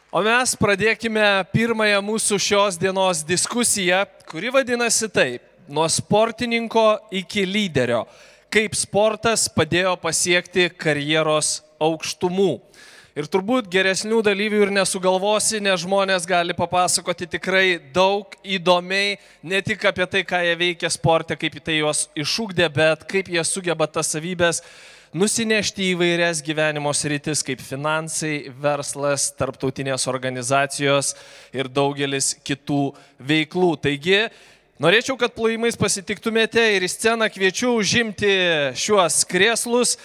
O mes pradėkime pirmąją mūsų šios dienos diskusiją, kuri vadinasi taip: nuo sportininko iki lyderio. Kaip sportas padėjo pasiekti karjeros aukštumų. Ir turbūt geresnių dalyvių ir nesugalvosi, nes žmonės gali papasakoti tikrai daug įdomiai, ne tik apie tai, ką jie veikia sporte, kaip tai juos išugdė, bet kaip jie sugeba tas savybės nusinešti į vairias gyvenimo sritis, kaip finansai, verslas, tarptautinės organizacijos ir daugelis kitų veiklų. Taigi, norėčiau, kad plojimais pasitiktumėte ir į sceną kviečiu užimti šiuos krėslus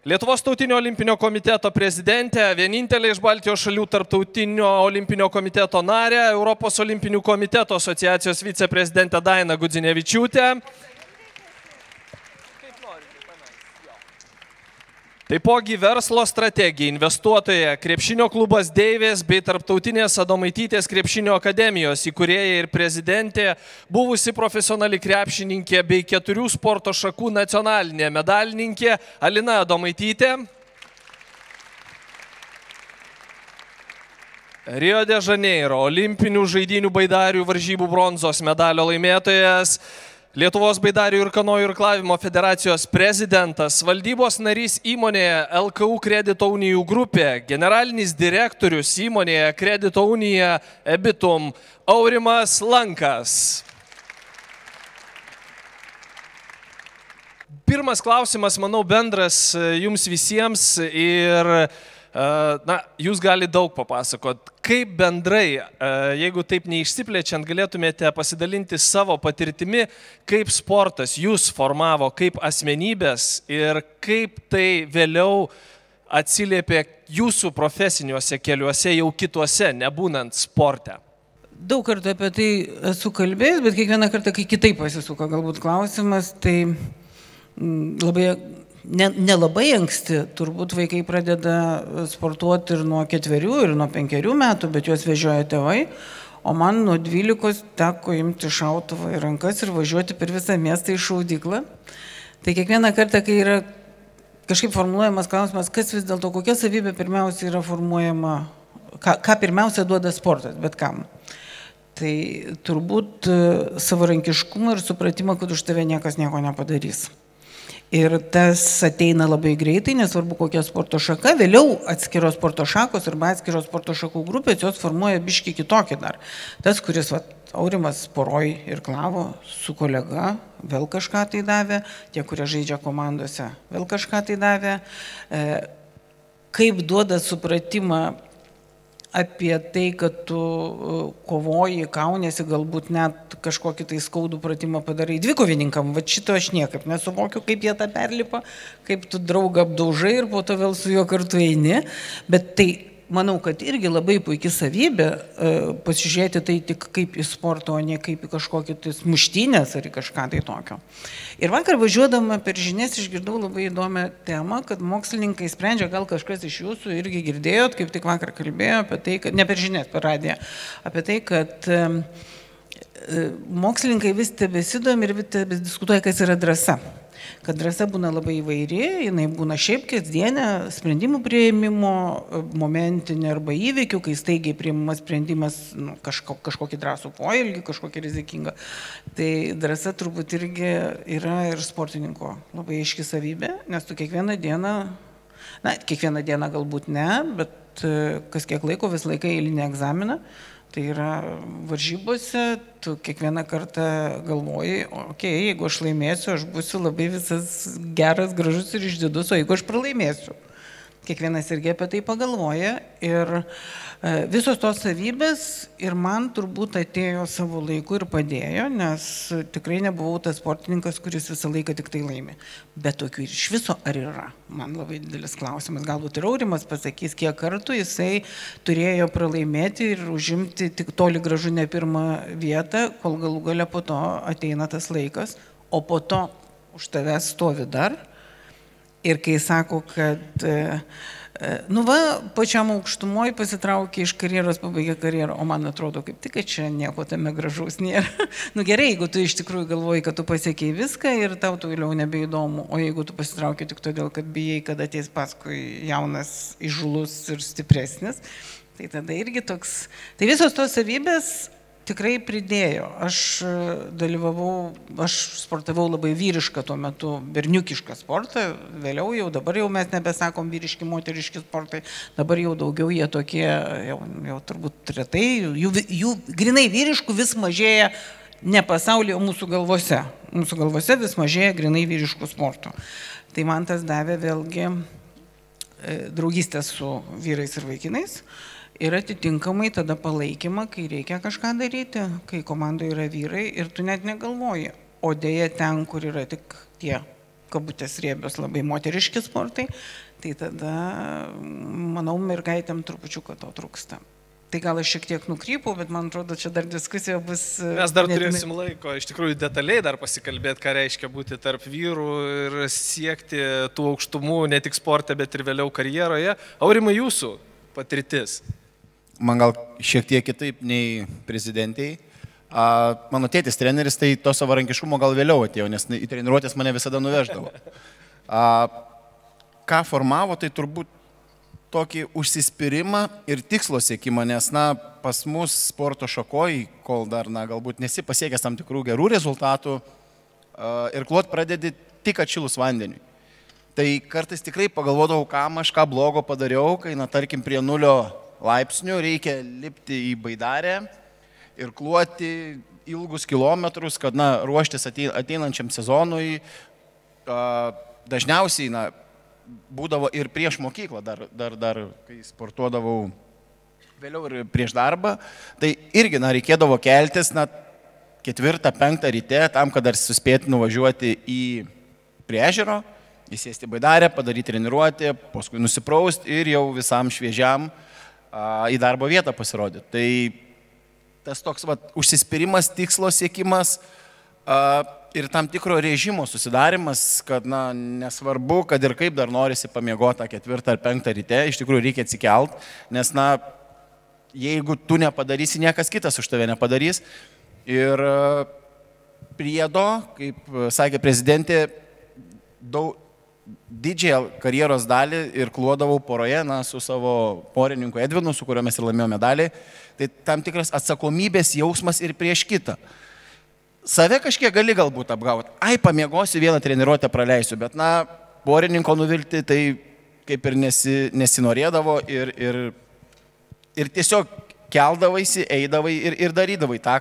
Lietuvos tautinio olimpinio komiteto prezidentę, vienintelė iš Baltijos šalių tarptautinio olimpinio komiteto narę, Europos olimpinių komiteto asociacijos viceprezidentę Dainą Gudzinevičiūtę. Taipogi verslo strategija, investuotoja, krepšinio klubas Deivės bei tarptautinės Adomaitytės krepšinio akademijos įkūrėja ir prezidentė, buvusi profesionali krepšininkė bei 4 sporto šakų nacionalinė medalininkė Alina Adomaitytė. Rio de Žaneiro olimpinių žaidynių baidarių varžybų bronzos medalio laimėtojas, Lietuvos baidarių ir kanojų irklavimo federacijos prezidentas, valdybos narys įmonėje LKU kredito unijų grupė, generalinis direktorius įmonėje kredito unija Ebitum Aurimas Lankas. Pirmas klausimas, manau, bendras jums visiems ir jūs galite daug papasakot. Kaip bendrai, jeigu taip neišsiplečiant, galėtumėte pasidalinti savo patirtimi, kaip sportas jūs formavo kaip asmenybės ir kaip tai vėliau atsiliepė jūsų profesiniuose keliuose jau kituose, nebūnant sporte? Daug kartų apie tai esu kalbėjęs, bet kiekvieną kartą, kai kitaip pasisuka galbūt klausimas, tai nelabai anksti, turbūt vaikai pradeda sportuoti ir nuo 4 ir nuo 5 metų, bet juos vežioja tėvai, o man nuo 12 teko imti šautuvą į rankas ir važiuoti per visą miestą į šaudyklą. Tai kiekvieną kartą, kai yra kažkaip formuluojamas klausimas, kas vis dėlto, kokia savybė pirmiausia yra formuojama, ką pirmiausia duoda sportas, bet kam. Tai turbūt savarankiškumą ir supratimą, kad už tave niekas nieko nepadarys. Ir tas ateina labai greitai, nesvarbu kokia sporto šaka, vėliau atskiros sporto šakos arba atskiros sporto šakų grupės, jos formuoja biškį kitokį dar. Tas, kuris Aurimas poroj irklavo su kolega, vėl kažką tai davė, tie, kurie žaidžia komandose, vėl kažką tai davė. Kaip duoda supratimą apie tai, kad tu kovoji, kauniesi, galbūt net kažkokį tai skaudų pratimą padarai dvikovininkam. Va šito aš niekaip nesuvokiu, kaip jie tą perlipa, kaip tu draugą apdaužai ir po to vėl su juo kartu eini. Bet tai, manau, kad irgi labai puikia savybė pasižiūrėti tai tik kaip į sportą, o ne kaip į kažkokį tai muštynės ar į kažką tai tokio. Ir vakar važiuodama per žinias išgirdau labai įdomią temą, kad mokslininkai sprendžia, gal kažkas iš jūsų irgi girdėjot, kaip tik vakar kalbėjo apie tai, kad, ne per žinias, per radiją, apie tai, kad mokslininkai vis tebesidomi ir vis tebediskutuoja, kas yra drąsa. Kad drąsa būna labai įvairi, jinai būna šiaip kasdienė sprendimų priėmimo, momentinė arba įvykių, kai staigiai priimamas sprendimas kažkokį drąsų poelgį, kažkokį rizikingą. Tai drąsa turbūt irgi yra ir sportininko labai aiški savybė, nes tu kiekvieną dieną galbūt ne, bet kas kiek laiko vis laiką eilinį egzaminą. Tai yra varžybose, tu kiekvieną kartą galvoji, okei, jeigu aš laimėsiu, aš būsiu labai visas geras, gražus ir išdidus, o jeigu aš pralaimėsiu. Kiekvienas irgi apie tai pagalvoja ir visos tos savybės ir man turbūt atėjo savo laiku ir padėjo, nes tikrai nebuvau tas sportininkas, kuris visą laiką tik tai laimė. Bet tokių iš viso ar yra? Man labai didelis klausimas. Galbūt ir Aurimas pasakys, kiek kartų jisai turėjo pralaimėti ir užimti tik toli gražu ne pirmą vietą, kol galų gale po to ateina tas laikas, o po to už tavęs stovi dar. Ir kai sako, kad pačiam aukštumoj pasitraukė iš karjeros, pabaigė karjerą, o man atrodo kaip tik, kad čia nieko tame gražaus nėra. Gerai, jeigu tu iš tikrųjų galvoji, kad tu pasiekei viską ir tau vėliau nebeįdomu, o jeigu tu pasitraukė tik todėl, kad bijai, kad ateis paskui jaunas, įžūlus ir stipresnis, Tai tada irgi toks. Tai visos tos savybės tikrai pridėjo. Aš sportavau labai vyrišką tuo metu, berniukišką sportą, vėliau jau, dabar jau mes nebesakom vyriški, moteriški sportai, dabar jau daugiau jie tokie, jau turbūt retai, jų grinai vyriškų vis mažėja. Ne pasaulyje, o mūsų galvose. Mūsų galvose vis mažėja grinai vyriškų sportų. Tai man tas davė vėlgi draugystę su vyrais ir vaikinais ir atitinkamai tada palaikymą, kai reikia kažką daryti, kai komandoje yra vyrai ir tu net negalvoji. O dėja ten, kur yra tik tie kabutės riebios labai moteriški sportai, tai tada, manau, mergaitėm trupučiuką to trūksta. Tai gal aš šiek tiek nukrypau, bet man atrodo, čia dar diskusija bus... Mes dar turėsim laiko, iš tikrųjų detaliai dar pasikalbėti, ką reiškia būti tarp vyrų ir siekti tų aukštumų ne tik sporte, bet ir vėliau karjeroje. Aurimai, jūsų patirtis? Man gal šiek tiek kitaip nei prezidentei. Mano tėtis treneris, tai to savarankiškumo gal vėliau atėjo, nes į treniruotės mane visada nuveždavo. Ką formavo, tai turbūt tokį užsispyrimą ir tikslo siekimą, nes, pas mus sporto šakoj, kol dar, galbūt nesi pasiekęs tam tikrų gerų rezultatų, irkluot pradedi tik atšilus vandeniui. Tai kartais tikrai pagalvodavau, kam aš ką blogo padariau, kai, tarkim, prie 0 laipsnių reikia lipti į baidarę, irkluoti ilgus kilometrus, kad, ruoštis ateinančiam sezonui. Dažniausiai, būdavo ir prieš mokyklą, dar kai sportuodavau vėliau ir prieš darbą, tai irgi reikėdavo keltis 4-5 ryte, tam, kad dar suspėti nuvažiuoti prie ežero, įsėsti baidarę, padaryti treniruotę, paskui nusipraust ir jau visam šviežiam į darbo vietą pasirodyti. Tai tas toks užsispyrimas, tikslo siekimas ir tam tikro režimo susidarimas, kad nesvarbu, kad ir kaip dar norisi pamiegoti 4 ar 5 ryte, iš tikrųjų reikia atsikelt, nes jeigu tu nepadarysi, niekas kitas už tave nepadarys. Ir priedo, kaip sakė prezidentė, didžiąją karjeros dalį irkluodavau poroje su savo porininku Edvinu, su kuriuo mes ir laimėjome medalį. Tai tam tikras atsakomybės jausmas ir prieš kitą. Save kažkiek gali galbūt apgauti. Pamiegosiu, vieną treniruotę praleisiu, bet, porininko nuvilti, tai kaip ir nesinorėdavo ir tiesiog keldavaisi, eidavai ir darydavai tą,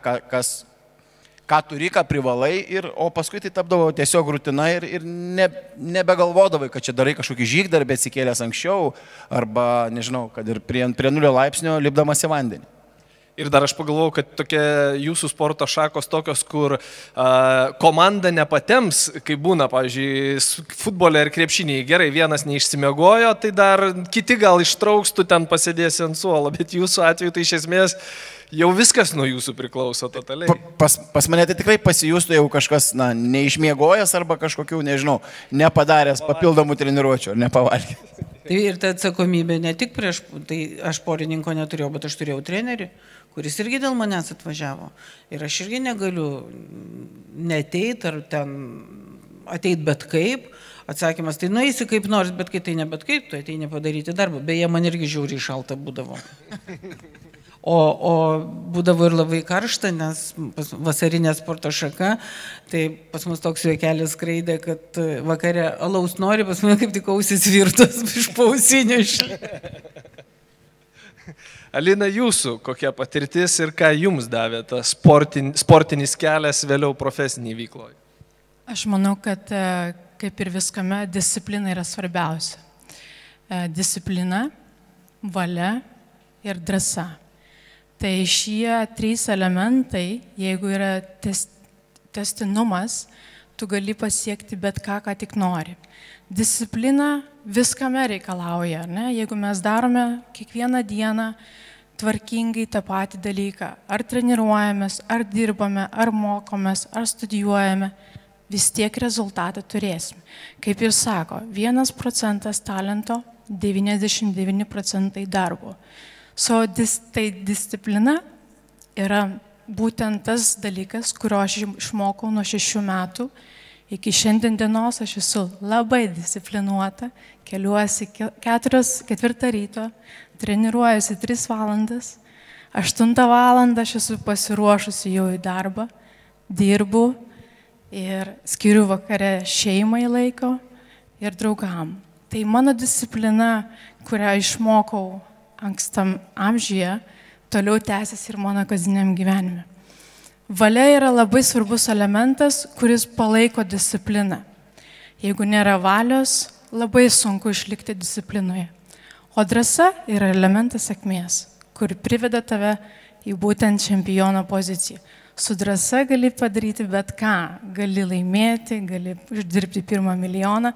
ką turi, ką privalai, o paskui tai tapdavo tiesiog rutina ir nebegalvodavai, kad čia darai kažkokį žygdarbį atsikėlęs anksčiau, arba, nežinau, kad ir prie 0 laipsnio lipdamas į vandenį. Ir dar aš pagalvojau, kad tokie jūsų sporto šakos tokios, kur komanda nepatems, kai būna, pavyzdžiui, futbole ir krepšinėje, gerai, vienas neišsimiegojo, tai dar kiti gal ištrauks, tu ten pasėdėsi ant suolo, bet jūsų atveju tai iš esmės jau viskas nuo jūsų priklauso totaliai. Pas mane tai tikrai pasijustų, jeigu kažkas, neišmiegojęs arba kažkokių, nežinau, nepadaręs papildomų treniruočių ar nepavalgęs. Tai ir ta atsakomybė ne tik prieš, tai aš porininko neturėjau, bet aš turėjau trenerį, kuris irgi dėl manęs atvažiavo. Ir aš irgi negaliu neateit ar ten ateit bet kaip. Atsakymas, tai nueisi kaip nors, bet kai tai ne bet kaip, tu ateini padaryti darbą. Beje, man irgi žiauriai šalta būdavo. O būdavo ir labai karšta, nes vasarinė sporto šaka, tai pas mus toks juokelis skraidė, kad vakare alaus nori, pas mane kaip tik ausis virtos iš pausinių. Alina, jūsų kokia patirtis ir ką jums davė tas sportinis kelias vėliau profesiniai veikloje? Aš manau, kad kaip ir viskame, disciplina yra svarbiausia. Disciplina, valia ir drąsa. Tai šie 3 elementai, jeigu yra tęstinumas, tu gali pasiekti bet ką tik nori. Disciplina viskame reikalauja, ne? Jeigu mes darome kiekvieną dieną tvarkingai tą patį dalyką, ar treniruojamės, ar dirbame, ar mokomės, ar studijuojame, vis tiek rezultatą turėsim. Kaip ir sako, 1% talento, 99% darbo. Tai disciplina yra būtent tas dalykas, kurio aš išmokau nuo 6 metų. Iki šiandien dienos aš esu labai disciplinuota, keliuosi 4 ryto, treniruojuosi 3 valandas, 8 valandą aš esu pasiruošusi jau į darbą, dirbu ir skiriu vakare šeimai laiko ir draugam. Tai mano disciplina, kurią išmokau ankstam amžiuje, toliau tęsiasi ir mano kasdieniam gyvenime. Valia yra labai svarbus elementas, kuris palaiko discipliną. Jeigu nėra valios, labai sunku išlikti disciplinoje. O drąsa yra elementas sėkmės, kuri priveda tave į būtent čempiono poziciją. Su drąsa gali padaryti bet ką, gali laimėti, gali uždirbti 1 milijoną,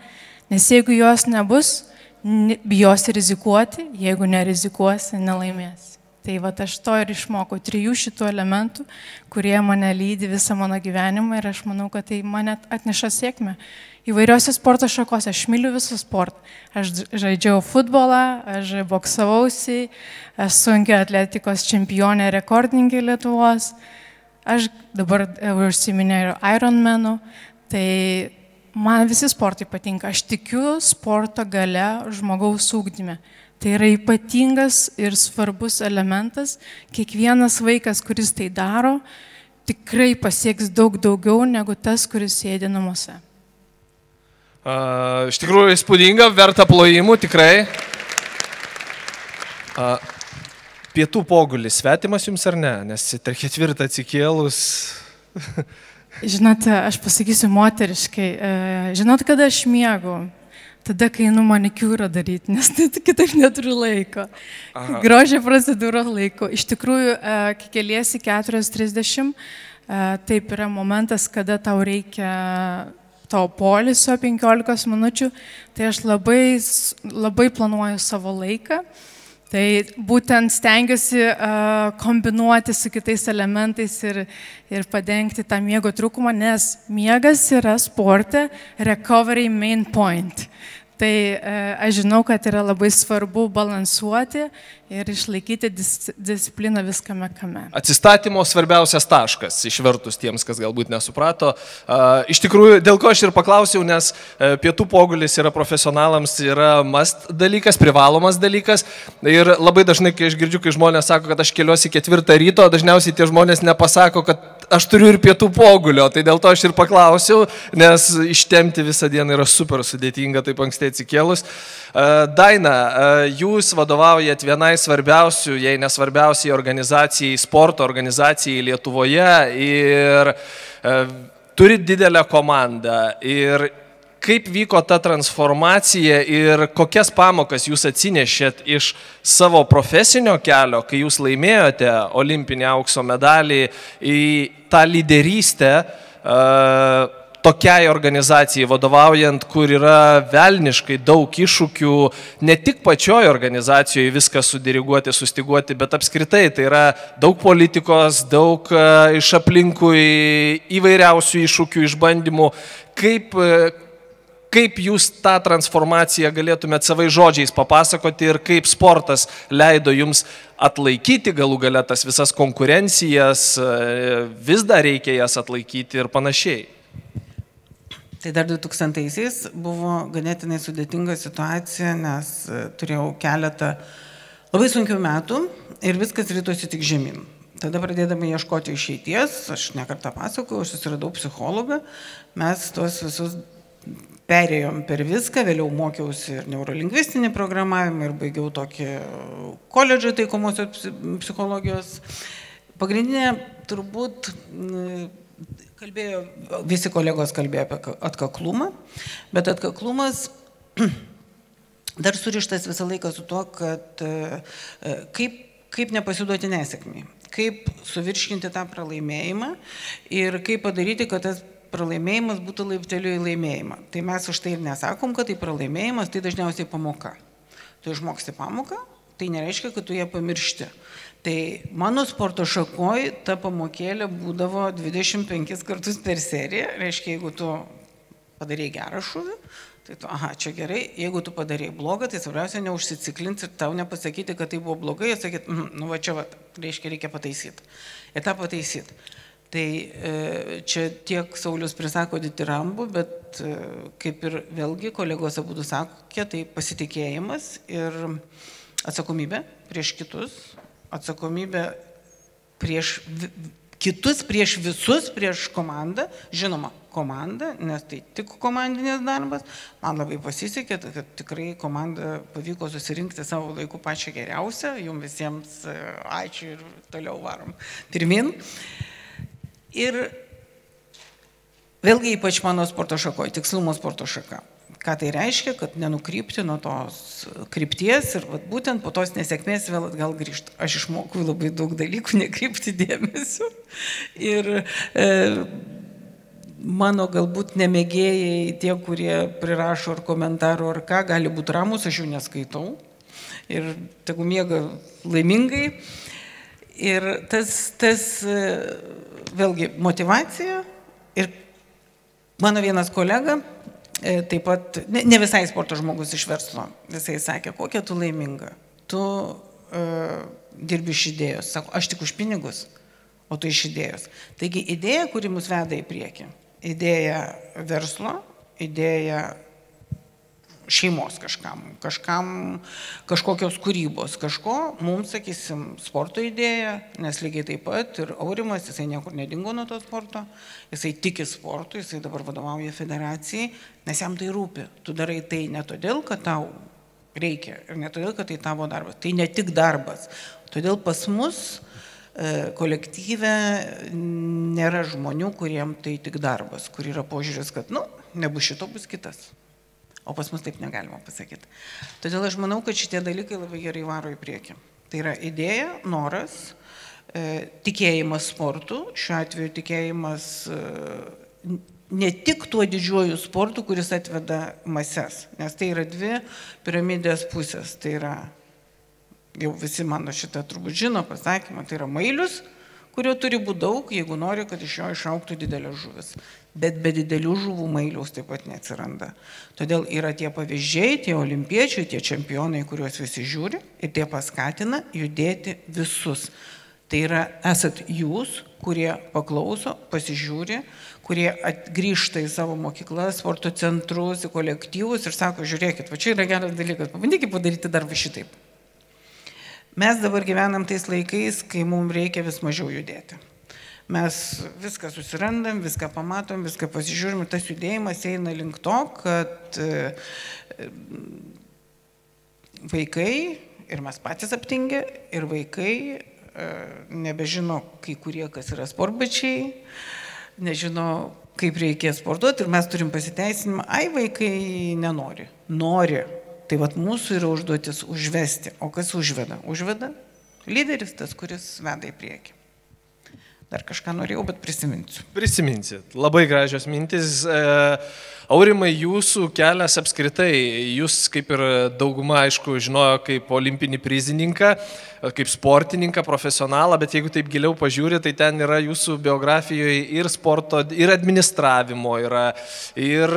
nes jeigu jos nebus, bijosi rizikuoti, jeigu nerizikuosi, nelaimėsi. Tai aš to ir išmokau, 3 šitų elementų, kurie mane lydi visą mano gyvenimą ir aš manau, kad tai mane atneša sėkmę. Įvairiose sporto šakose, aš myliu visą sportą. Aš žaidžiau futbolą, aš boksavausi, esu sunkio atletikos čempionė, rekordininkė Lietuvos. Aš dabar užsiiminėjau Ironmanu, tai man visi sportai patinka. Aš tikiu sporto gale žmogaus ugdyme. Tai yra ypatingas ir svarbus elementas. Kiekvienas vaikas, kuris tai daro, tikrai pasieks daug daugiau negu tas, kuris sėdi namuose. Iš tikrųjų įspūdinga, verta plojimų, tikrai. Pietų pogulis svetimas jums ar ne? Nes 4 atsikėlus... Žinote, aš pasakysiu moteriškai. Žinot, kada aš miegu? Tada, kai einu manikiūrą daryti, nes kitaip neturiu laiko. Grožio procedūros laiko. Iš tikrųjų, kai keliesi 4:30, taip yra momentas, kada tau reikia tavo poilsio 15 minučių, tai aš labai planuoju savo laiką. Tai būtent stengiuosi kombinuoti su kitais elementais ir padengti tą miego trūkumą, nes miegas yra sporte recovery main point. Tai aš žinau, kad yra labai svarbu balansuoti ir išlaikyti discipliną viskame kame. Atsistatymo svarbiausias taškas, išvertus tiems, kas galbūt nesuprato. Iš tikrųjų, dėl ko aš ir paklausiau, nes pietų pogulis yra profesionalams, yra must dalykas, privalomas dalykas. Ir labai dažnai, kai aš girdžiu, kai žmonės sako, kad aš keliuosi 4 ryto, dažniausiai tie žmonės nepasako, kad aš turiu ir pietų pogulio. Tai dėl to aš ir paklausiau, nes ištemti visą dieną yra super sudėtinga, taip anksti atsikėlus. Daina, jūs vadovaujat vienai svarbiausių, jei nesvarbiausiai organizacijai, sporto organizacijai Lietuvoje ir turit didelę komandą. Ir kaip vyko ta transformacija ir kokias pamokas jūs atsinešėt iš savo profesinio kelio, kai jūs laimėjote olimpinį aukso medalį į tą lyderystę tokiai organizacijai vadovaujant, kur yra velniškai daug iššūkių, ne tik pačioj organizacijoje viską sudiriguoti, sustiguoti, bet apskritai tai yra daug politikos, daug iš aplinkui įvairiausių iššūkių, išbandymų. Kaip jūs tą transformaciją galėtumėt savai žodžiais papasakoti ir kaip sportas leido jums atlaikyti galų gale tas visas konkurencijas, vis dar reikia jas atlaikyti ir panašiai? Tai dar 2000-aisiais buvo ganėtinai sudėtinga situacija, nes turėjau keletą labai sunkių metų ir viskas rytosi tik žemyn. Tada pradėdama ieškoti išeities, aš nekartą pasakojau, aš susiradau psichologą, mes tuos visus perėjom per viską, vėliau mokiausi ir neurolingvistinį programavimą ir baigiau tokį koledžą taikomosios psichologijos. Pagrindinė turbūt visi kolegos kalbėjo apie atkaklumą, bet atkaklumas dar surištas visą laiką su tuo, kad kaip nepasiduoti nesėkmei, kaip suvirškinti tą pralaimėjimą ir kaip padaryti, kad tas pralaimėjimas būtų laipteliu į laimėjimą. Tai mes už tai ir nesakom, kad tai pralaimėjimas, tai dažniausiai pamoka. Tu išmoksti pamoką, tai nereiškia, kad tu ją pamiršti. Tai mano sporto šakoj ta pamokėlė būdavo 25 kartus per seriją, reiškia, jeigu tu padarei gerą šūvį, tai tu, aha, čia gerai, jeigu tu padarei blogą, tai svarbiausia neužsiciklinti ir tau nepasakyti, kad tai buvo blogai, ir sakyti, nu va čia, va, reikia pataisyti. Ir tą pataisyti. Tai čia tiek Saulius prisako ditirambų, bet kaip ir vėlgi kolegos abudu sakė, tai pasitikėjimas ir atsakomybė prieš kitus, atsakomybė prieš kitus, prieš visus, prieš komandą, žinoma, komandą, nes tai tik komandinės darbas. Man labai pasisekė, kad tikrai komanda pavyko susirinkti savo laiku pačią geriausią, jums visiems ačiū ir toliau varom pirmin. Ir vėlgi ypač mano sporto šakoje, tikslumo sporto šaka. Ką tai reiškia, kad nenukrypti nuo tos krypties ir būtent po tos nesėkmės vėl atgal grįžti. Aš išmokau labai daug dalykų, nekrypti dėmesio. Ir mano galbūt nemėgėjai, tie, kurie prirašo ar komentarų ar ką, gali būti ramus, aš jų neskaitau. Ir tegu miega laimingai. Ir tas vėlgi motyvacija. Ir mano vienas kolega, taip pat, ne visai sporto žmogus iš verslo, visai sakė, kokia tu laiminga, tu dirbi iš idėjos, sako, aš tik už pinigus, o tu iš idėjos. Taigi idėja, kuri mus veda į priekį, idėja verslo, idėja šeimos kažkam kažkokios kūrybos, kažko, mums, sakysim, sporto idėja, nes lygiai taip pat ir Aurimas, jisai niekur nedingo nuo to sporto, jisai tiki sportu, jisai dabar vadovauja federacijai, nes jam tai rūpi. Tu darai tai ne todėl, kad tau reikia ir ne todėl, kad tai tavo darbas. Tai ne tik darbas. Todėl pas mus kolektyve nėra žmonių, kuriem tai tik darbas, kur yra požiūris, kad, nebus šito, bus kitas. O pas mus taip negalima pasakyti. Todėl aš manau, kad šitie dalykai labai gerai varo į priekį. Tai yra idėja, noras, tikėjimas sportu, šiuo atveju tikėjimas ne tik tuo didžiuoju sportu, kuris atveda mases, nes tai yra dvi piramidės pusės. Tai yra, jau visi mano šitą turbūt žino pasakymą, tai yra mailius, kurio turi būti daug, jeigu nori, kad iš jo išaugtų didelės žuvis. Bet be didelių žuvų mailiaus taip pat neatsiranda. Todėl yra tie pavyzdžiai, tie olimpiečiai, tie čempionai, kuriuos visi žiūri ir tie paskatina judėti visus. Tai yra, esat jūs, kurie paklauso, pasižiūri, kurie grįžta į savo mokyklas, sporto centrus, į kolektyvus ir sako, žiūrėkit, va čia yra geras dalykas, pabandykit padaryti darbą šitaip. Mes dabar gyvenam tais laikais, kai mums reikia vis mažiau judėti. Mes viską susirandam, viską pamatom, viską pasižiūrim ir tas judėjimas eina link to, kad vaikai, ir mes patys aptingę, ir vaikai nebežino kai kurie, kas yra sportbačiai, nežino, kaip reikės sportuoti ir mes turim pasiteisinimą, vaikai nenori. Nori. Tai vat mūsų yra užduotis užvesti. O kas užveda? Užveda lyderis, tas, kuris veda į priekį. Dar kažką norėjau, bet prisiminsiu. Prisiminsit. Labai gražios mintis. Aurimai, jūsų kelias apskritai, jūs kaip ir dauguma, aišku, žinojo kaip olimpinį prizininką, kaip sportininką, profesionalą, bet jeigu taip giliau pažiūrė, tai ten yra jūsų biografijoje ir sporto, ir administravimo, yra ir,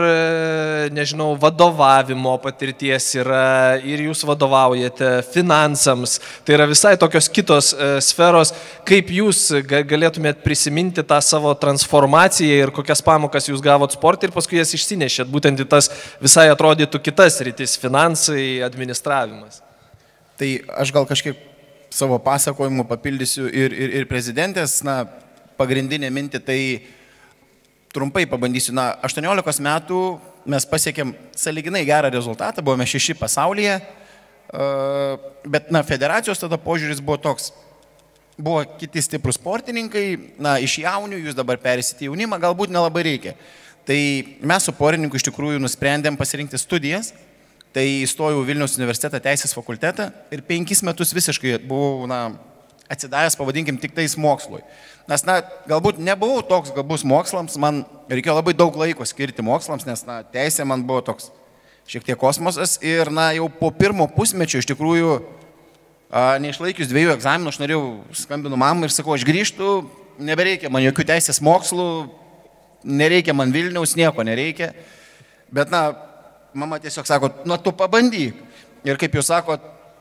nežinau, vadovavimo patirties yra, ir jūs vadovaujate finansams. Tai yra visai tokios kitos sferos. Kaip jūs galėtumėt prisiminti tą savo transformaciją ir kokias pamokas jūs gavot sportą ir paskui jas išsinešėt būtent į tas visai atrodytų kitas rytis - finansai, administravimas? Tai aš gal kažkiek savo pasakojimu papildysiu ir prezidentės, pagrindinė mintį, tai trumpai pabandysiu. 18 metų mes pasiekėm sąlyginai gerą rezultatą, buvome 6 pasaulyje, bet federacijos tada požiūris buvo toks. Buvo kiti stiprus sportininkai, iš jaunių, jūs dabar perėsite į jaunimą, galbūt nelabai reikia. Tai mes su porininku iš tikrųjų nusprendėm pasirinkti studijas. Tai įstojau Vilniaus universitetą teisės fakultetą ir 5 metus visiškai buvau atsidavęs, pavadinkim, tik tais mokslui. Nes, galbūt nebuvau toks gabus mokslams, man reikėjo labai daug laiko skirti mokslams, nes, teisė man buvo toks šiek tiek kosmosas ir, jau po pirmo pusmečio iš tikrųjų, neišlaikius 2 egzaminų, aš norėjau, skambinu mamai ir sakau, aš grįžtu, nebereikia man jokių teisės mokslų, nereikia man Vilniaus, nieko nereikia, bet, mama tiesiog sako, tu pabandyk. Ir kaip jūs sako,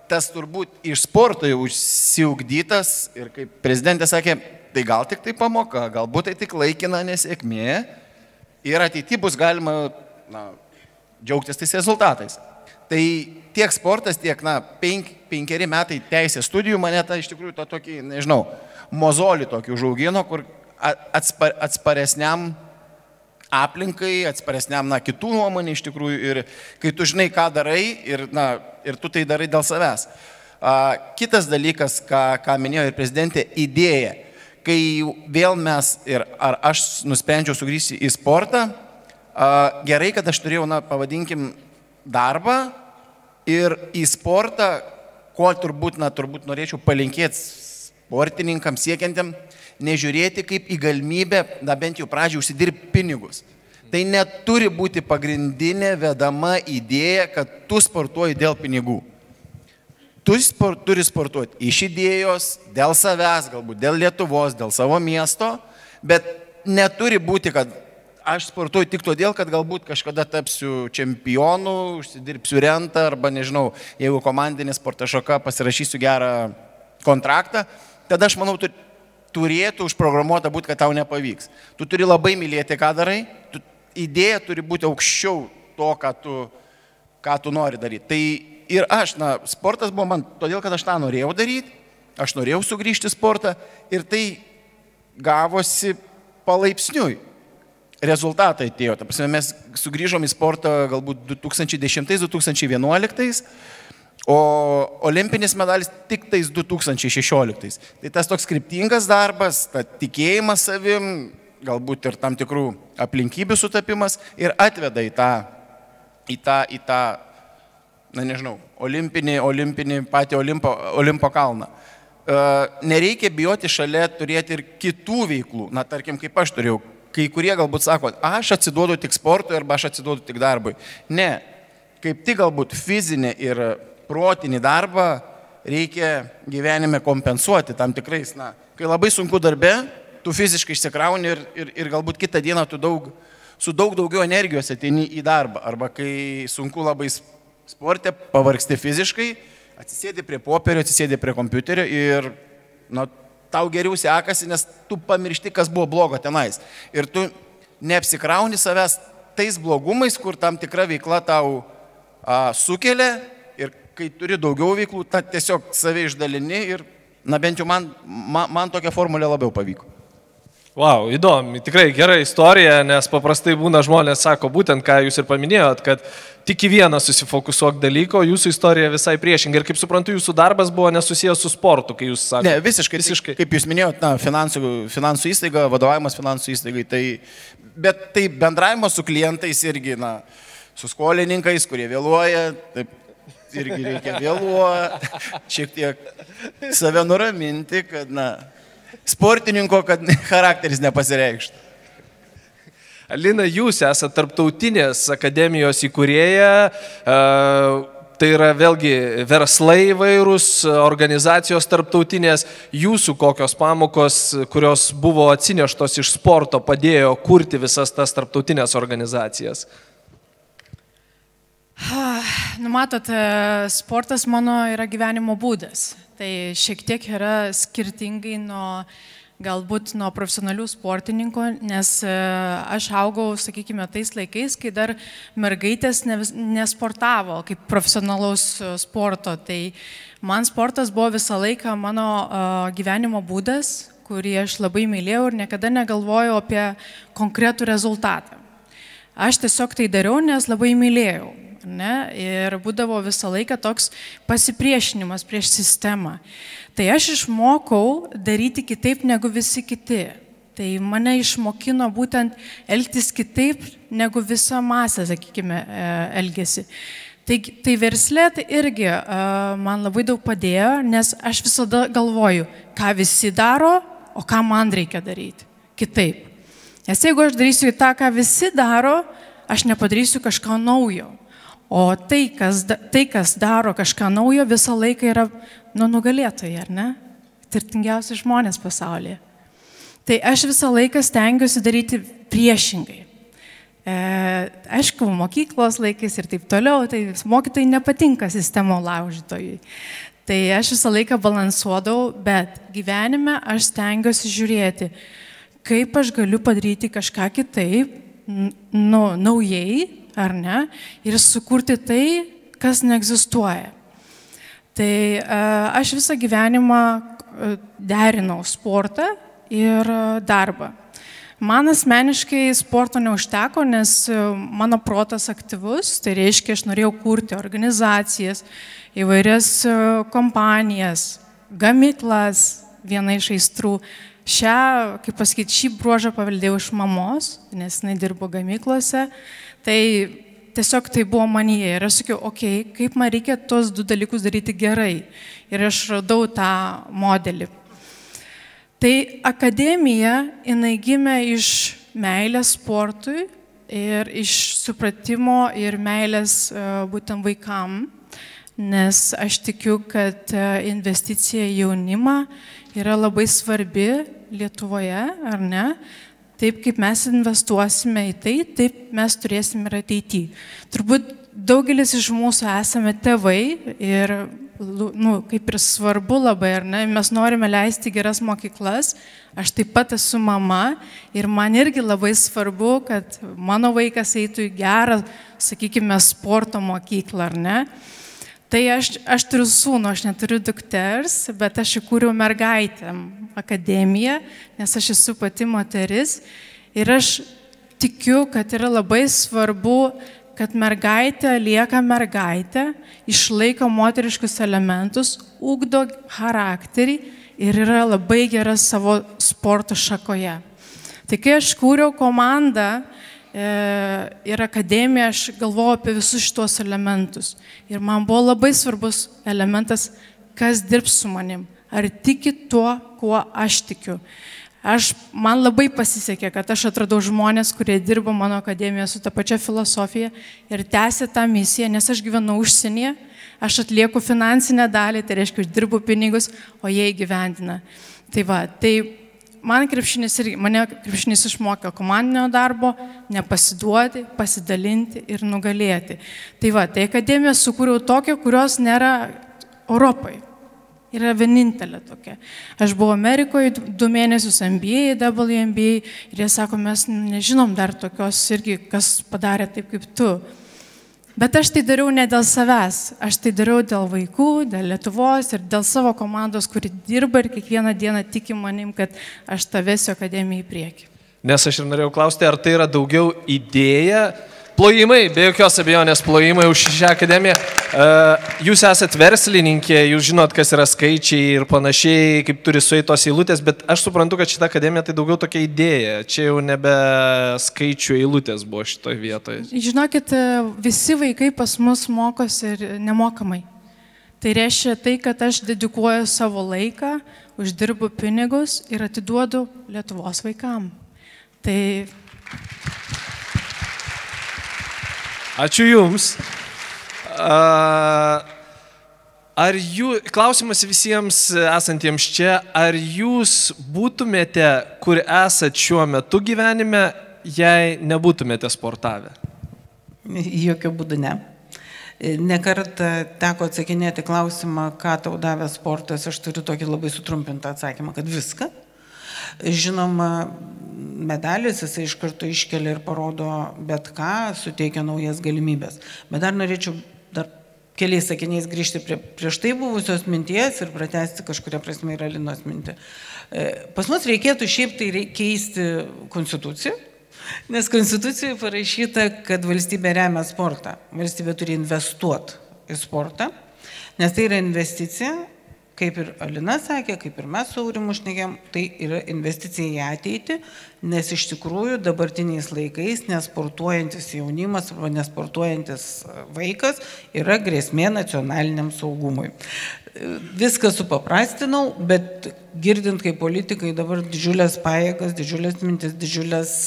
tas turbūt iš sporto jau užsiugdytas ir kaip prezidentė sakė, tai gal tik tai pamoka, galbūt tai tik laikina nesėkmė ir ateityje bus galima džiaugtis tais rezultatais. Tai tiek sportas, tiek, 5 metai teisės studijų mane iš tikrųjų tą tokį, nežinau, mozolį tokį užaugino, kur atsparesniam aplinkai, atsparesniam, kitų nuomonė iš tikrųjų ir kai tu žinai, ką darai ir tu tai darai dėl savęs. Kitas dalykas, ką minėjo ir prezidentė, idėja. Kai vėl mes ar aš nusprendžiau sugrįžti į sportą, gerai, kad aš turėjau, pavadinkim, darbą ir į sportą, ko turbūt norėčiau palinkėti sportininkams siekiantiem, nežiūrėti kaip į galimybę, bent jau pradžiai užsidirbti pinigus. Tai neturi būti pagrindinė vedama idėja, kad tu sportuoji dėl pinigų. Tu turi sportuoti iš idėjos, dėl savęs, galbūt dėl Lietuvos, dėl savo miesto, bet neturi būti, kad aš sportuoju tik todėl, kad galbūt kažkada tapsiu čempionu, užsidirbsiu rentą arba nežinau, jeigu komandinė sporto šaka pasirašysiu gerą kontraktą, tada aš manau, turėtų užprogramuota būti, kad tau nepavyks. Tu turi labai mylėti, ką darai, idėja turi būti aukščiau to, ką tu nori daryti. Tai ir aš, sportas buvo man todėl, kad aš tą norėjau daryti, aš norėjau sugrįžti į sportą ir tai gavosi palaipsniui. Rezultatai atėjo. Ta prasme, mes sugrįžom į sportą galbūt 2010-2011, o olimpinis medalis tik tais 2016. Tai tas toks kryptingas darbas, ta tikėjimas savim, galbūt ir tam tikrų aplinkybių sutapimas ir atveda į tą nežinau, olimpinį patį Olimpo kalną. Nereikia bijoti šalia turėti ir kitų veiklų. Tarkim, kaip aš turėjau. Kai kurie galbūt sako, aš atsiduodu tik sportui arba aš atsiduodu tik darbui. Ne, kaip tik galbūt fizinį ir protinį darbą reikia gyvenime kompensuoti tam tikrais. Kai labai sunku darbe, tu fiziškai išsikrauni ir galbūt kitą dieną tu su daug daugiau energijos ateini į darbą. Arba kai sunku labai sporte, pavargsti fiziškai, atsisėdi prie popierio, atsisėdi prie kompiuterio ir tau geriau sekasi, nes tu pamiršti, kas buvo blogo tenais. Ir tu neapsikrauni savęs tais blogumais, kur tam tikra veikla tau sukelia ir kai turi daugiau veiklų, tiesiog save išdalini ir, bent jau man tokia formulė labiau pavyko. Wow, įdomi, tikrai gera istorija, nes paprastai būna žmonės sako būtent, ką jūs ir paminėjot, kad tik į vieną susifokusuok dalyko, jūsų istorija visai priešingai. Ir kaip suprantu, jūsų darbas buvo nesusijęs su sportu, kai jūs sakote. Ne, visiškai. Kaip jūs minėjot, finansų įstaiga, vadovavimas finansų įstaigai, bet tai bendravimas su klientais irgi, su skolininkais, kurie vėluoja, taip irgi reikia vėluoti, šiek tiek save nuraminti, kad, sportininko, kad charakteris nepasireikštų. Alina, jūs esate tarptautinės akademijos įkūrėja, tai yra vėlgi verslai įvairūs, organizacijos tarptautinės. Jūsų kokios pamokos, kurios buvo atsineštos iš sporto, padėjo kurti visas tas tarptautinės organizacijas? Matot, sportas mano yra gyvenimo būdas. Tai šiek tiek yra skirtingai galbūt nuo profesionalių sportininkų, nes aš augau, sakykime, tais laikais, kai dar mergaitės nesportavo kaip profesionalaus sporto. Tai man sportas buvo visą laiką mano gyvenimo būdas, kurį aš labai mylėjau ir niekada negalvojau apie konkretų rezultatą. Aš tiesiog tai dariau, nes labai mylėjau. Ir būdavo visą laiką toks pasipriešinimas prieš sistemą. Tai aš išmokau daryti kitaip negu visi kiti. Tai mane išmokino būtent elgtis kitaip negu visa masė, sakykime, elgesi. Tai verslė tai irgi man labai daug padėjo, nes aš visada galvoju, ką visi daro, o ką man reikia daryti kitaip. Nes jeigu aš darysiu tą, ką visi daro, aš nepadarysiu kažką naujo. O tai, kas daro kažką naujo, visą laiką yra nugalėtojai, ar ne? Turtingiausi žmonės pasaulyje. Tai aš visą laiką stengiuosi daryti priešingai. Aišku, mokyklos laikais ir taip toliau, tai mokytojai nepatinka sistemo laužytojui. Tai aš visą laiką balansuodavau, bet gyvenime aš stengiuosi žiūrėti, kaip aš galiu padaryti kažką kitaip, naujai, ar ne, ir sukurti tai, kas neegzistuoja. Tai aš visą gyvenimą derinau sportą ir darbą. Man asmeniškai sporto neužteko, nes mano protas aktyvus, tai reiškia, aš norėjau kurti organizacijas, įvairias kompanijas, gamyklas, viena iš aistrų. Šį bruožą paveldėjau iš mamos, nes jinai dirbo gamyklose, tai tiesiog tai buvo manyje. Ir aš sakiau, kaip man reikia tos du dalykus daryti gerai. Ir aš radau tą modelį. Tai akademija, jinai gimė iš meilės sportui ir iš supratimo ir meilės būtent vaikam, nes aš tikiu, kad investicija į jaunimą yra labai svarbi Lietuvoje, ar ne? Taip kaip mes investuosime į tai, taip mes turėsime ir ateityje. Turbūt daugelis iš mūsų esame tėvai ir kaip ir svarbu labai, ar ne, mes norime leisti geras mokyklas, aš taip pat esu mama ir man irgi labai svarbu, kad mano vaikas eitų į gerą, sakykime, sporto mokyklą, ar ne. Tai aš turiu sūnų, aš neturiu dukters, bet aš įkūriau mergaitėm akademiją, nes aš esu pati moteris ir aš tikiu, kad yra labai svarbu, kad mergaitė lieka mergaitė, išlaiko moteriškus elementus, ugdo charakterį ir yra labai gera savo sporto šakoje. Tai kai aš kūriau komandą ir akademiją, aš galvojau apie visus šitos elementus. Ir man buvo labai svarbus elementas, kas dirbs su manim, ar tiki tuo, kuo aš tikiu. Man labai pasisekė, kad aš atradau žmonės, kurie dirbo mano akademijoje su ta pačia filosofija ir tęsė tą misiją, nes aš gyvenu užsienyje, aš atlieku finansinę dalį, tai reiškia, aš dirbu pinigus, o jie įgyvendina. Tai mane krepšinis išmokė komandinio darbo, nepasiduoti, pasidalinti ir nugalėti. Tai akademiją sukūriau tokią, kurios nėra Europai. Yra vienintelė tokia. Aš buvau Amerikoje 2 mėnesius MBA, WMBA ir jie sako, mes nežinom dar tokios irgi, kas padarė taip kaip tu. Bet aš tai dariau ne dėl savęs, aš tai dariau dėl vaikų, dėl Lietuvos ir dėl savo komandos, kuri dirba ir kiekvieną dieną tiki manim, kad aš tą vesiu akademiją į priekį. Nes aš ir norėjau klausti, ar tai yra daugiau idėja, plojimai, be jokios abejonės plojimai už šią akademiją. Jūs esat verslininkė, jūs žinot, kas yra skaičiai ir panašiai, kaip turi sueitos eilutės, bet aš suprantu, kad šita akademija tai daugiau tokia idėja. Čia jau nebe skaičių eilutės buvo šitoje vietoje. Žinokit, visi vaikai pas mus mokosi ir nemokamai. Tai reiškia tai, kad aš dedikuoju savo laiką, uždirbu pinigus ir atiduodu Lietuvos vaikam. Tai... Ačiū Jums. Klausimas visiems esantiems čia, ar Jūs būtumėte, kur esat šiuo metu gyvenime, jei nebūtumėte sportavę? Jokių būdų ne. Nekartą teko atsakinėti klausimą, ką tau davė sportas, aš turiu tokį labai sutrumpintą atsakymą, kad viską. Žinoma, medalis jisai iš karto iškelia ir parodo bet ką, suteikia naujas galimybės. Bet dar norėčiau keliais sakiniais grįžti prieš tai buvusios minties ir pratęsti kažkuria prasme ir Alinos mintį. Pas mus reikėtų šiaip tai keisti konstituciją, nes konstitucijoje parašyta, kad valstybė remia sportą. Valstybė turi investuoti į sportą, nes tai yra investicija. Kaip ir Alina sakė, kaip ir mes su Aurimu šnekėm, tai yra investicija į ateitį, nes iš tikrųjų dabartiniais laikais nesportuojantis jaunimas arba nesportuojantis vaikas yra grėsmė nacionaliniam saugumui. Viską supaprastinau, bet girdint, kaip politikai dabar didžiulės pajėgas, didžiulės mintis, didžiulės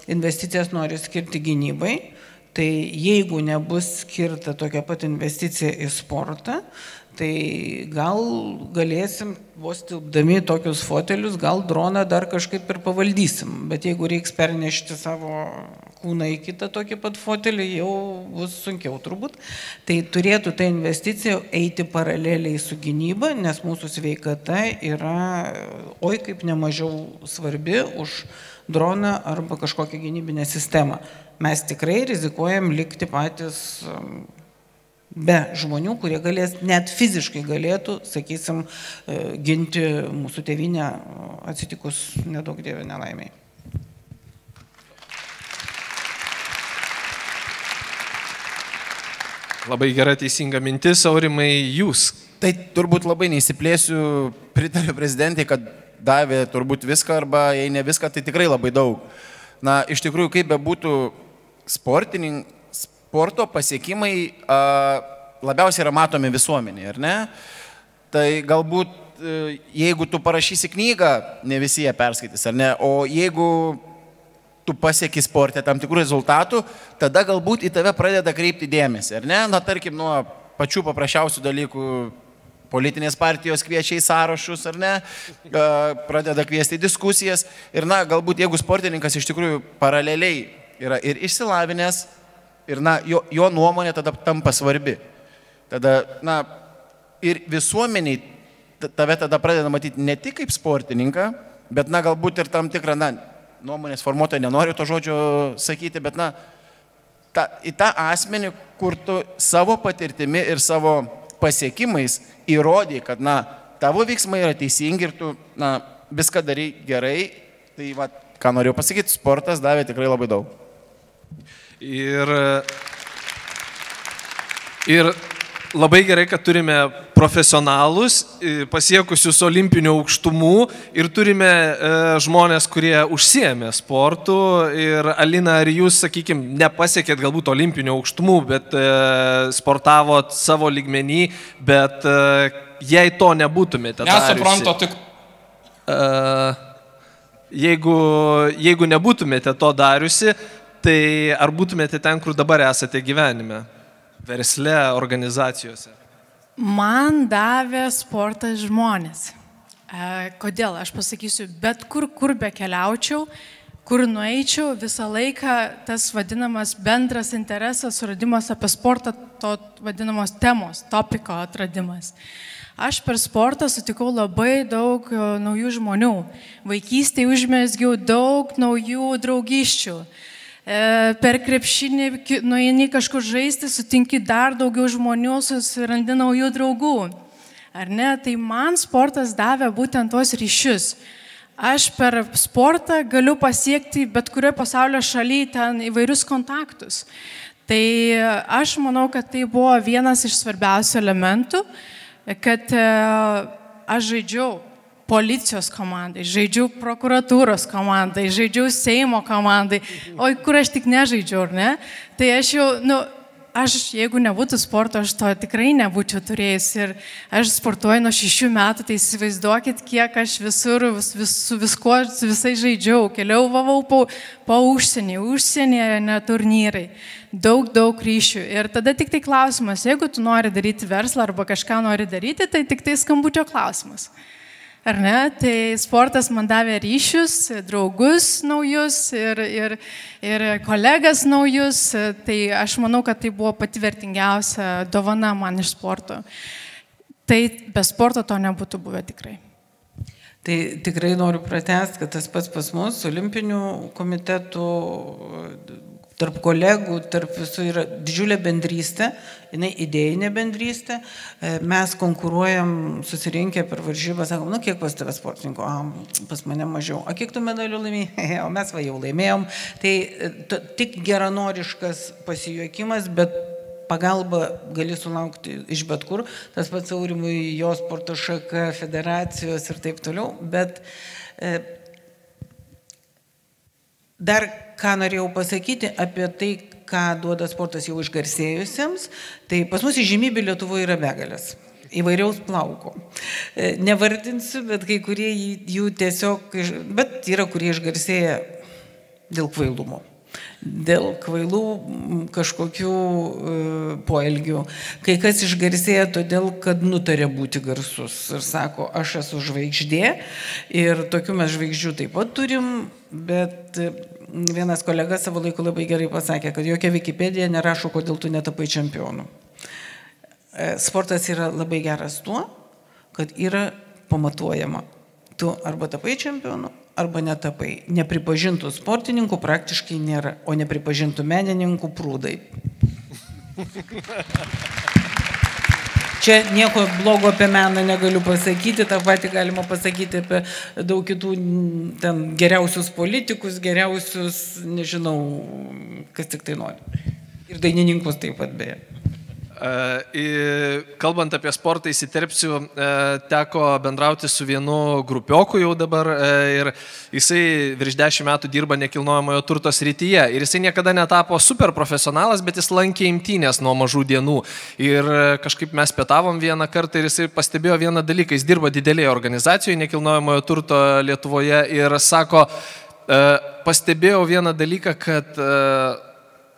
investicijas nori skirti gynybai, tai jeigu nebus skirta tokia pat investicija į sportą, tai gal galėsim, vos tilpdami tokius fotelius, gal droną dar kažkaip ir pavaldysim, bet jeigu reiks pernešti savo kūną į kitą tokį pat fotelį, jau bus sunkiau turbūt. Tai turėtų ta investicija eiti paraleliai su gynyba, nes mūsų sveikata yra, kaip nemažiau svarbi už droną arba kažkokią gynybinę sistemą. Mes tikrai rizikuojam likti patys be žmonių, kurie galės, net fiziškai galėtų, sakysim, ginti mūsų tėvynę atsitikus nedaug dievė nelaimiai. Labai gera teisinga mintis, Aurimai, jūs. Tai turbūt labai neįsiplėsiu, pritariu prezidentai, kad davė turbūt viską arba jei ne viską, tai tikrai labai daug. Na, iš tikrųjų, kaip bebūtų sporto pasiekimai labiausiai yra matomi visuomenėje, ar ne? Tai galbūt, jeigu tu parašysi knygą, ne visi ją perskaitys, ar ne? O jeigu tu pasieki sporte tam tikrų rezultatų, tada galbūt į tave pradeda kreipti dėmesį, ar ne? Na, tarkim, nuo pačių paprasčiausių dalykų politinės partijos kviečia į sąrašus, ar ne? Pradeda kviesti diskusijas. Ir, na, galbūt jeigu sportininkas iš tikrųjų paraleliai yra ir išsilavinęs, ir, na, jo nuomonė tada tampa svarbi. Tada, na, ir visuomeniai tave tada pradeda matyti ne tik kaip sportininką, bet, na, galbūt ir tam tikrą, na, nuomonės formuotojai, nenoriu to žodžio sakyti, bet, na, į tą asmenį, kur tu savo patirtimi ir savo pasiekimais įrodė, kad, na, tavo veiksmai yra teisingi ir tu, na, viską darai gerai, tai, va, ką norėjau pasakyti, sportas davė tikrai labai daug. Ir labai gerai, kad turime profesionalus, pasiekusius olimpinių aukštumų ir turime žmonės, kurie užsiėmė sportu. Ir Alina, ar jūs, sakykime, nepasiekėt galbūt olimpinių aukštumų, bet sportavot savo lygmenį, bet jei to nebūtumėte dariusi. Nesuprantu, tik... Jeigu nebūtumėte to dariusi, tai ar būtumėte ten, kur dabar esate gyvenime? Versle, organizacijose? Man davė sportas žmonės. Kodėl? Aš pasakysiu, bet kur be keliaučiau, kur nueičiau, visą laiką tas vadinamas bendras interesas, suradimas apie sportą, to vadinamos temos, topiko atradimas. Aš per sportą sutikau labai daug naujų žmonių. Vaikystėje užmezgiau daug naujų draugysčių. Per krepšinį nueini kažkur žaisti, sutinki dar daugiau žmonių, susirandi naujų draugų. Ar ne? Tai man sportas davė būtent tos ryšius. Aš per sportą galiu pasiekti bet kurioje pasaulio šalyje ten įvairius kontaktus. Tai aš manau, kad tai buvo vienas iš svarbiausių elementų, kad aš žaidžiau policijos komandai, žaidžiau prokuratūros komandai, žaidžiau Seimo komandai, oi, kur aš tik nežaidžiau, ar ne? Tai aš jau, jeigu nebūtų sporto, aš to tikrai nebūčiau turėjus. Ir aš sportuoju nuo 6 metų, tai įsivaizduokit, kiek aš visur, su visai žaidžiau, keliauvau po užsienyje, ne turnyrai. Daug ryšių. Ir tada tik tai klausimas, jeigu tu nori daryti verslą arba kažką nori daryti, tai tik tai skambučio klausimas. Ar ne? Tai sportas man davė ryšius, draugus naujus ir kolegas naujus. Tai aš manau, kad tai buvo pati vertingiausia dovana man iš sporto. Tai be sporto to nebūtų buvę tikrai. Tai tikrai noriu pratęsti, kad tas pats pas mus, olimpinių komitetų, tarp kolegų, tarp visų yra didžiulė bendrystė, jinai idėjinė bendrystė. Mes konkuruojam, susirinkę per varžybą, sakom, kiek pas tave sportininko, pas mane mažiau, o kiek tu medalių laimėjai, o mes jau laimėjom. Tai tik geranoriškas pasijuokimas, bet pagalba gali sulaukti iš bet kur, tas pats Aurimui, jo sporto šaka, federacijos ir taip toliau, bet dar ką norėjau pasakyti apie tai, ką duoda sportas jau išgarsėjusiems, tai pas mus įžymybių Lietuvoje yra begalės. Įvairiaus plauko. Nevardinsiu, bet kai kurie jų tiesiog, bet yra kurie išgarsėja dėl kvailumo. Dėl kvailų kažkokių poelgių. Kai kas išgarsėja todėl, kad nutarė būti garsus ir sako, aš esu žvaigždė ir tokių mes žvaigždžių taip pat turim, bet vienas kolega savo laiku labai gerai pasakė, kad jokia Wikipedija nerašo, kodėl tu netapai čempionu. Sportas yra labai geras tuo, kad yra pamatuojama. Tu arba tapai čempionu, arba netapai. Nepripažintų sportininkų praktiškai nėra, o nepripažintų menininkų prūdai. Čia nieko blogo apie meną negaliu pasakyti, tą patį galima pasakyti apie daug kitų ten geriausius politikus, geriausius, nežinau, kas tik tai nori. Ir dainininkus taip pat beje. Kalbant apie sportą, įsiterpsiu, teko bendrauti su vienu grupioku jau dabar ir jisai virš 10 metų dirba nekilnojamojo turto srityje ir jisai niekada netapo super profesionalas, bet jis lankė imtynės nuo mažų dienų ir kažkaip mes pietavom vieną kartą ir jisai pastebėjo vieną dalyką, jis dirba didelėje organizacijoje nekilnojamojo turto Lietuvoje ir sako, pastebėjau vieną dalyką, kad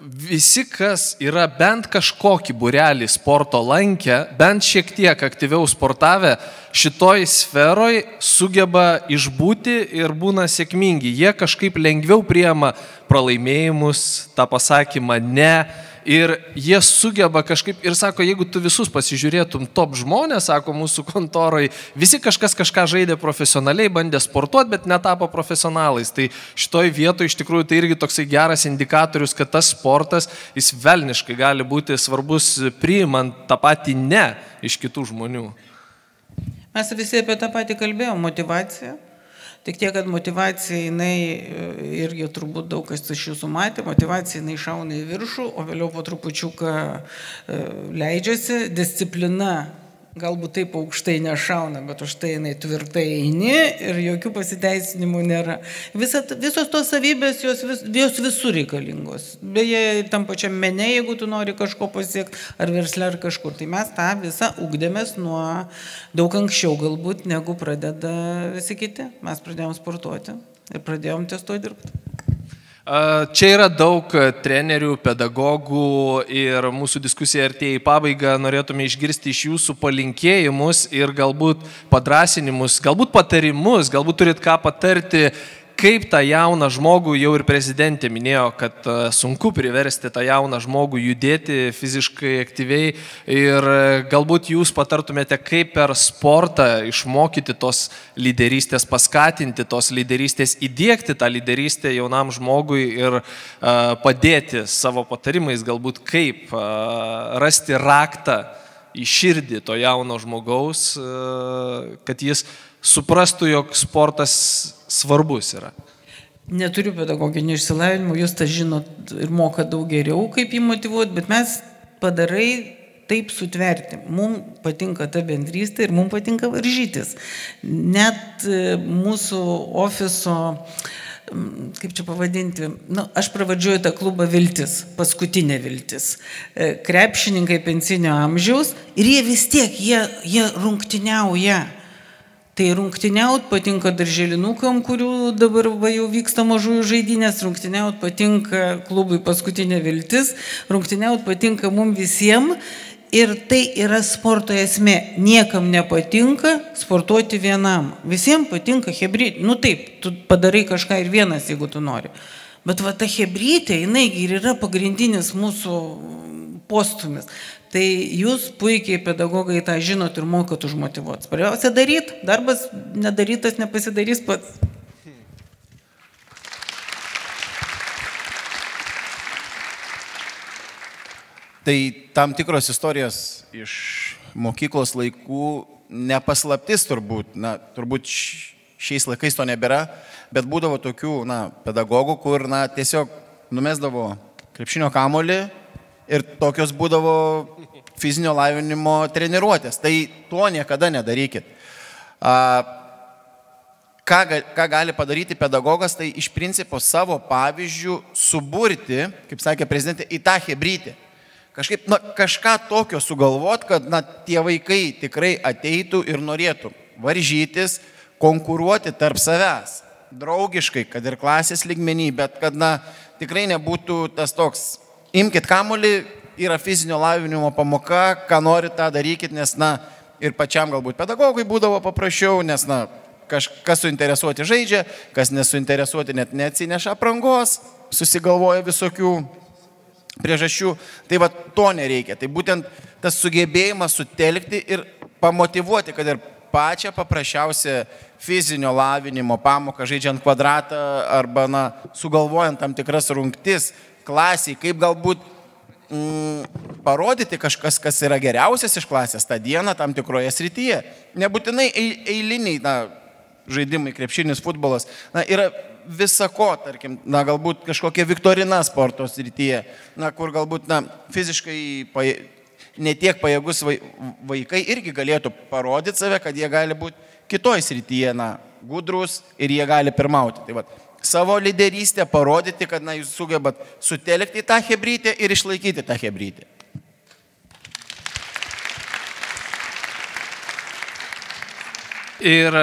visi, kas yra bent kažkokį būrelį sporto lankę, bent šiek tiek aktyviau sportavę, šitoj sferoj sugeba išbūti ir būna sėkmingi. Jie kažkaip lengviau priema pralaimėjimus, tą pasakymą ne. Ir jie sugeba kažkaip, ir sako, jeigu tu visus pasižiūrėtum top žmonės, sako mūsų kontoroj, visi kažką žaidė profesionaliai, bandė sportuoti, bet netapo profesionalais. Tai šitoj vietoj iš tikrųjų tai irgi toksai geras indikatorius, kad tas sportas, jis velniškai gali būti svarbus priimant tą patį ne iš kitų žmonių. Mes visi apie tą patį kalbėjom, motivacija. Tik tiek, kad motivacija, jinai irgi turbūt daug kas iš jūsų matė, motivacija jinai šauna į viršų, o vėliau po trupučiuką leidžiasi, disciplina galbūt taip aukštai nešauna, bet už tai jinai tvirtai eini ir jokių pasiteisinimų nėra. Visos tos savybės, jos visur reikalingos. Beje, tam pačiam mene, jeigu tu nori kažko pasiekti, ar versle, ar kažkur. Tai mes tą visą ugdėmės nuo daug anksčiau galbūt, negu pradeda visi kiti. Mes pradėjom sportuoti ir pradėjom ties to dirbti. Čia yra daug trenerių, pedagogų ir mūsų diskusija artėja į pabaigą. Norėtume išgirsti iš jūsų palinkėjimus ir galbūt padrasinimus, galbūt patarimus, galbūt turit ką patarti, kaip tą jauną žmogų, jau ir prezidentė minėjo, kad sunku priversti tą jauną žmogų judėti fiziškai aktyviai ir galbūt jūs patartumėte, kaip per sportą išmokyti tos lyderystės, paskatinti tos lyderystės, įdiegti tą lyderystę jaunam žmogui ir padėti savo patarimais, galbūt kaip rasti raktą į širdį to jauno žmogaus, kad jis suprastų, jog sportas svarbus yra. Neturiu pedagoginio išsilavinimo, jūs tą žinot ir moka daug geriau, kaip jį motyvuoti, bet mes padarai taip sutverti. Mums patinka ta bendrystė ir mums patinka varžytis. Net mūsų ofiso, kaip čia pavadinti, aš pravadžiuoju tą klubą Viltis, paskutinė Viltis. Krepšininkai pensinio amžiaus ir jie vis tiek, jie rungtyniauja. Tai rungtyniaut patinka darželinukam, kurių dabar jau vyksta mažųjų žaidynės, rungtyniaut patinka klubui paskutinė Viltis, rungtyniaut patinka mums visiems ir tai yra sporto esmė. Niekam nepatinka sportuoti vienam, visiems patinka chebrytė. Nu taip, tu padarai kažką ir vienas, jeigu tu nori. Bet va ta chebrytė, jinai ir yra pagrindinis mūsų postumis. Tai jūs puikiai pedagogai tą žinot ir mokat užmotyvuoti. Svarbiausia daryti, darbas nedarytas nepasidarys pats. Tai tam tikros istorijos iš mokyklos laikų nepaslaptis turbūt, turbūt šiais laikais to nebėra, bet būdavo tokių pedagogų, kur tiesiog numesdavo krepšinio kamuolį ir tokios būdavo fizinio lavinimo treniruotės. Tai to niekada nedarykit. Ką gali padaryti pedagogas, tai iš principo savo pavyzdžių suburti, kaip sakė prezidentė, į tą chebrytę. Kažkaip, kažką tokio sugalvot, kad tie vaikai tikrai ateitų ir norėtų varžytis, konkuruoti tarp savęs. Draugiškai, kad ir klasės lygmenį, bet kad tikrai nebūtų tas toks, imkit kamuolį, yra fizinio lavinimo pamoka, ką nori tą darykit, nes ir pačiam galbūt pedagogui būdavo paprasčiau, nes kas suinteresuoti žaidžia, kas nesuinteresuoti net neatsineša aprangos, susigalvoja visokių priežasčių. Tai va to nereikia. Tai būtent tas sugebėjimas sutelkti ir pamotyvuoti, kad ir pačią paprasčiausią fizinio lavinimo pamoką, žaidžiant kvadratą arba sugalvojant tam tikras rungtis klasiai, kaip galbūt parodyti kažkas, kas yra geriausias iš klasės tą dieną tam tikroje srityje. Nebūtinai eiliniai žaidimai, krepšinis, futbolas. Yra visako, tarkim, galbūt kažkokia viktorina sporto srityje, kur galbūt fiziškai netiek pajėgus vaikai irgi galėtų parodyti save, kad jie gali būti kitoj srityje gudrus ir jie gali pirmauti. Tai savo lyderystę parodyti, kad jūs sugebat sutelkti tą chebrytę ir išlaikyti tą chebrytę. Ir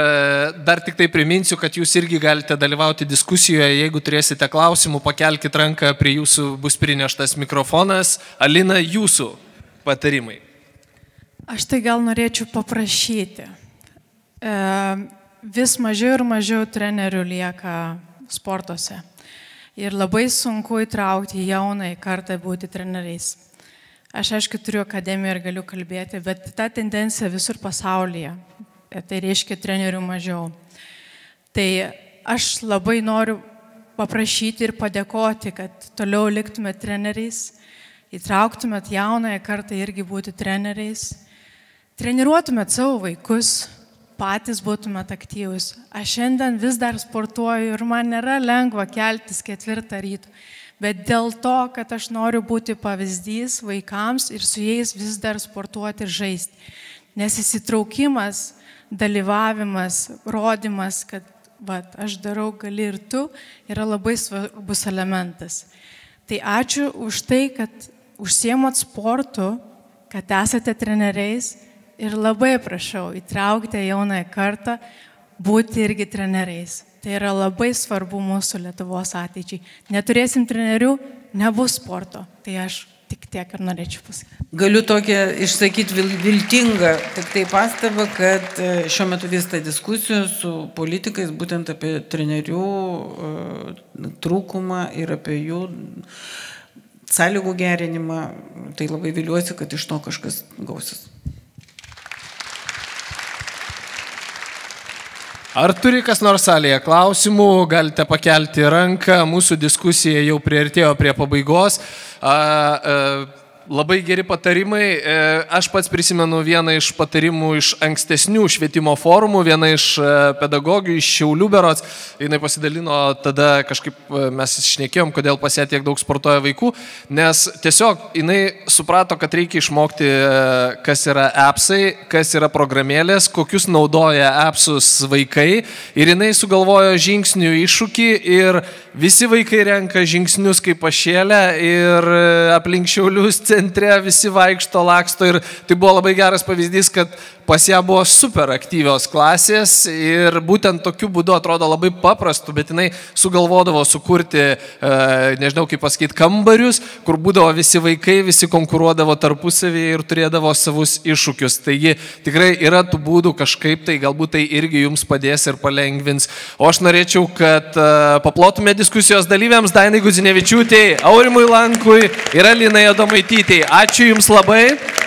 dar tik tai priminsiu, kad jūs irgi galite dalyvauti diskusijoje. Jeigu turėsite klausimų, pakelkite ranką, prie jūsų bus prineštas mikrofonas. Alina, jūsų patarimai. Aš tai gal norėčiau paprašyti. Vis mažiau ir mažiau trenerių lieka sportuose. Ir labai sunku įtraukti jaunai kartą būti treneriais. Aš aišku turiu akademiją ir galiu kalbėti, bet ta tendencija visur pasaulyje. Tai reiškia trenerių mažiau. Tai aš labai noriu paprašyti ir padėkoti, kad toliau liktumėt treneriais, įtrauktumėt jaunąją kartą irgi būti treneriais, treniruotumėt savo vaikus, patys būtumėt aktyvus. Aš šiandien vis dar sportuoju ir man nėra lengva keltis 4 ryto, bet dėl to, kad aš noriu būti pavyzdys vaikams ir su jais vis dar sportuoti ir žaisti. Nes įsitraukimas, dalyvavimas, rodymas, kad aš darau, gali ir tu, yra labai svarbus elementas. Tai ačiū už tai, kad užsiemot sportu, kad esate treneriais ir labai prašau, įtraukite jaunąją kartą būti irgi treneriais. Tai yra labai svarbu mūsų Lietuvos ateičiai. Neturėsim trenerių, nebus sporto. Tai aš tik tiek ir norėčiau pasakyti. Galiu tokią išsakyti viltingą tik tai pastabą, kad šiuo metu vyksta diskusijos su politikais būtent apie trenerių trūkumą ir apie jų sąlygų gerinimą. Tai labai viliuosi, kad iš to kažkas gausis. Ar turi kas nors salėje klausimų, galite pakelti ranką, mūsų diskusija jau priartėjo prie pabaigos. Labai geri patarimai. Aš pats prisimenu vieną iš patarimų iš ankstesnių švietimo forumų, viena iš pedagogų iš Šiaulių berods. Jinai pasidalino, tada kažkaip mes šnekėjom, kodėl pas ją tiek daug sportuoja vaikų, nes tiesiog jinai suprato, kad reikia išmokti, kas yra appsai, kas yra programėlės, kokius naudoja appsus vaikai. Ir jinai sugalvojo žingsnių iššūkį ir visi vaikai renka žingsnius kaip pašėlę ir aplink Šiaulius centre visi vaikšto, laksto ir tai buvo labai geras pavyzdys, kad pas ją buvo super aktyvios klasės ir būtent tokiu būdu atrodo labai paprastu, bet jinai sugalvodavo sukurti, nežinau kaip pasakyti, kambarius, kur būdavo visi vaikai, visi konkuruodavo tarpusavyje ir turėdavo savus iššūkius. Taigi tikrai yra tų būdų kažkaip, tai galbūt tai irgi jums padės ir palengvins. O aš norėčiau, kad paplotume diskusijos dalyviams Dainai Gudzinevičiūtei, Aurimui Lankui ir Alinai Adomaitytei. Ačiū jums labai.